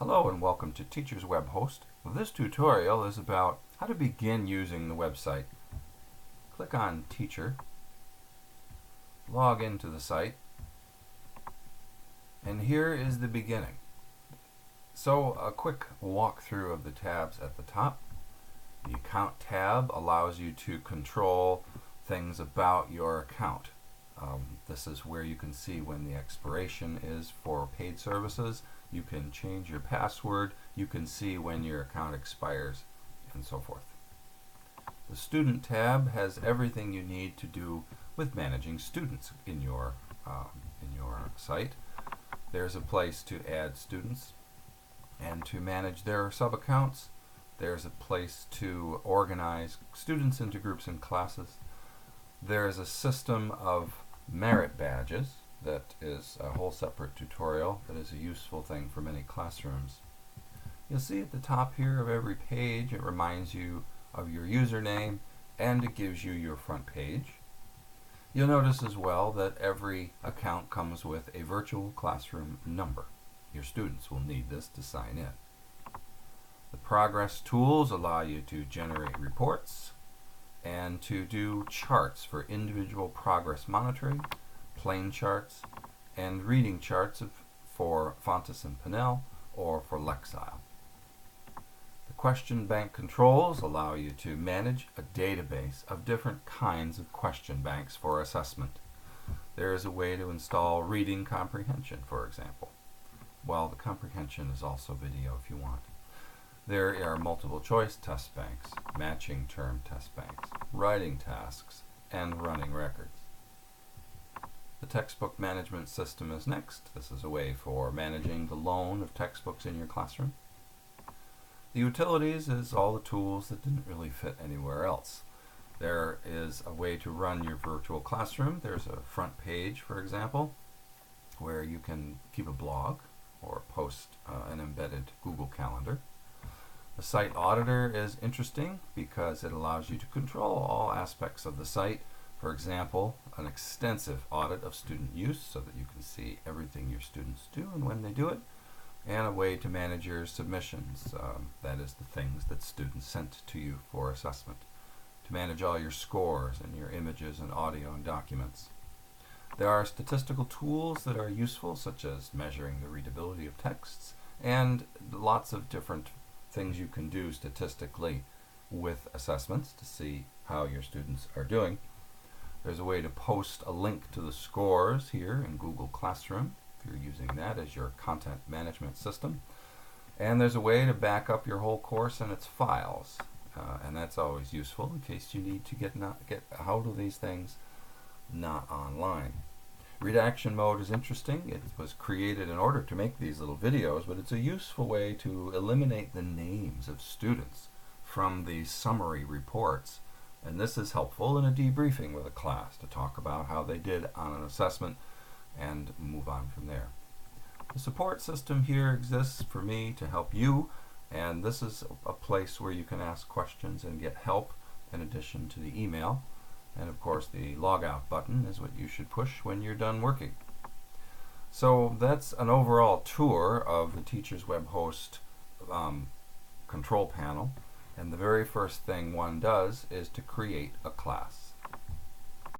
Hello and welcome to Teachers Web Host. This tutorial is about how to begin using the website. Click on Teacher, log into the site, and here is the beginning. So a quick walkthrough of the tabs at the top. The Account tab allows you to control things about your account. This is where you can see when the expiration is for paid services. You can change your password. You can see when your account expires, and so forth. The Student tab has everything you need to do with managing students in your site. There's a place to add students and to manage their sub-accounts. There's a place to organize students into groups and classes. There is a system of merit badges that is a whole separate tutorial that is a useful thing for many classrooms. You'll see at the top here of every page it reminds you of your username and it gives you your front page. You'll notice as well that every account comes with a virtual classroom number. Your students will need this to sign in. The progress tools allow you to generate reports and to do charts for individual progress monitoring, plain charts, and reading charts for Fountas and Pinnell or for Lexile. The question bank controls allow you to manage a database of different kinds of question banks for assessment. There is a way to install reading comprehension, for example. Well, the comprehension is also video if you want. There are multiple choice test banks, matching term test banks, writing tasks, and running records. The textbook management system is next. This is a way for managing the loan of textbooks in your classroom. The utilities is all the tools that didn't really fit anywhere else. There is a way to run your virtual classroom. There's a front page, for example, where you can keep a blog or post an embedded Google Calendar. The site auditor is interesting because it allows you to control all aspects of the site. For example, an extensive audit of student use so that you can see everything your students do and when they do it, and a way to manage your submissions, that is the things that students sent to you for assessment, to manage all your scores and your images and audio and documents. There are statistical tools that are useful, such as measuring the readability of texts, and lots of different things you can do statistically with assessments to see how your students are doing. There's a way to post a link to the scores here in Google Classroom if you're using that as your content management system. And there's a way to back up your whole course and its files. And that's always useful in case you need to get hold of these things not online. Redaction mode is interesting. It was created in order to make these little videos, but it's a useful way to eliminate the names of students from the summary reports. And this is helpful in a debriefing with a class to talk about how they did on an assessment and move on from there. The support system here exists for me to help you, and this is a place where you can ask questions and get help in addition to the email. And of course the logout button is what you should push when you're done working. So that's an overall tour of the Teachers Web Host control panel. And the very first thing one does is to create a class.